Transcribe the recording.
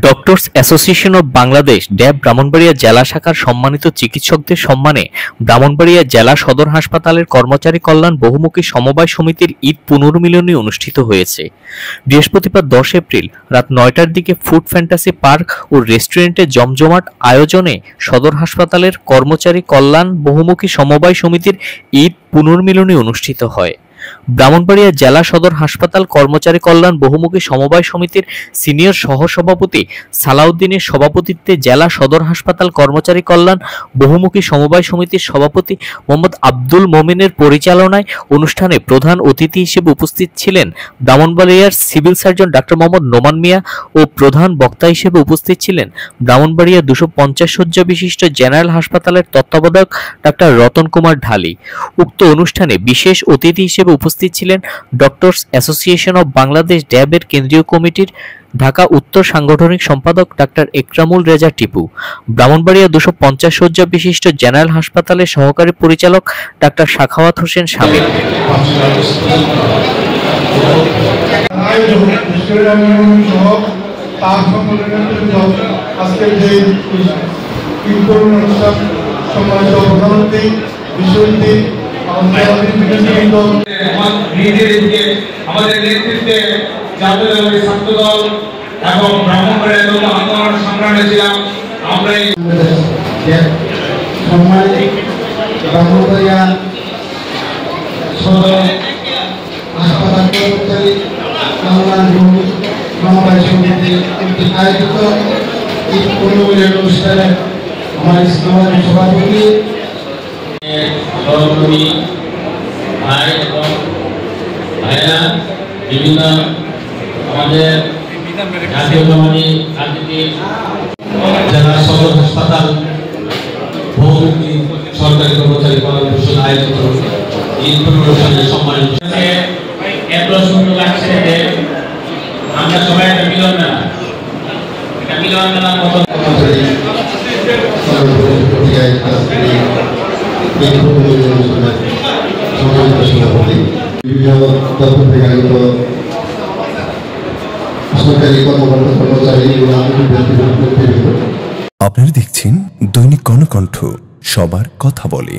Doctors association of Bangladesh ড্যাব ব্রাহ্মণবাড়িয়া জেলা শাখার সম্মানিত চিকিৎসকদের সম্মানে ব্রাহ্মণবাড়িয়া জেলা সদর হাসপাতালের কর্মচারী কল্যাণ বহুমুখী সমবায় সমিতির ঈদ পুনর্মিলনী অনুষ্ঠিত হয়েছে। বৃহস্পতিবার 10 এপ্রিল রাত 9টার দিকে ফুড ফ্যান্টাসি পার্ক ও রেস্টুরেন্টে জমজমাট আয়োজনে সদর হাসপাতালের কর্মচারী কল্যাণ বহুমুখী সমবায় সমিতির ঈদ পুনর্মিলনী অনুষ্ঠিত হয়। ব্রাহ্মণবাড়িয়া জেলা সদর হাসপাতাল কর্মচারী কল্যাণ বহুমুখী সমবায় সমিতির সিনিয়র সহসভাপতি সালাউদ্দিনের সভাপতিত্বে জেলা সদর হাসপাতাল কর্মচারী কল্যাণ বহুমুখী সমবায় সমিতির সভাপতি মোহাম্মদ আব্দুল মোমিনের পরিচালনায় অনুষ্ঠানে প্রধান অতিথি হিসেবে উপস্থিত ছিলেন ব্রাহ্মণবাড়িয়ার civil surgeon doctor Mohammad Noman Mia ও প্রধান বক্তা হিসেবে উপস্থিত ছিলেন ব্রাহ্মণবাড়িয়া 250 শয্যা বিশিষ্ট জেনারেল হাসপাতালের তত্ত্বাবধায়ক ডাক্তার রতন কুমার ঢালি। উক্ত অনুষ্ঠানে বিশেষ অতিথি হিসেবে উপস্থিত ছিলেন ডক্টরস অ্যাসোসিয়েশন অব বাংলাদেশ ড্যাবের কেন্দ্রীয় কমিটির ঢাকা উত্তর সাংগঠনিক সম্পাদক ডাক্তার একরামুল রেজা টিপু, ব্রাহ্মণবাড়িয়া 250 শয্যা বিশিষ্ট জেনারেল হাসপাতালের সহকারী পরিচালক ডাক্তার সাখাওয়াত হোসেন শামীম। আমাদের নেতৃত্বে জাতীয়তাবাদী ছাত্রদল এবং ব্রাহ্মণবাড়িয়া দল আন্দোলন সংগ্রামে ছিলাম। আমরা ব্রাহ্মণবাড়িয়া সদর হাসপাতাল কর্মচারী কল্যাণ সমবায় সমিতি কর্তৃক আয়োজিত ঈদ পুনর্মিলনী অনুষ্ঠানে আমার ইসলামের সভাপতি সহকর্মী ভাই এবং ভাইরা বিভিন্ন আমাদের জাতীয়তাবাদী রাজনীতির জেলা সদর হাসপাতাল বহুমুখী সরকারি কর্মচারী কল্যাণ পরিষদ আয়োজিত ঈদ পুনর্মিলনী সম্মানিত এত সুন্দর লাগছে যে আমরা সবাই একটা মিলন মেলার মতো আপনারা দেখছেন দৈনিক গণকণ্ঠ, সবার কথা বলে।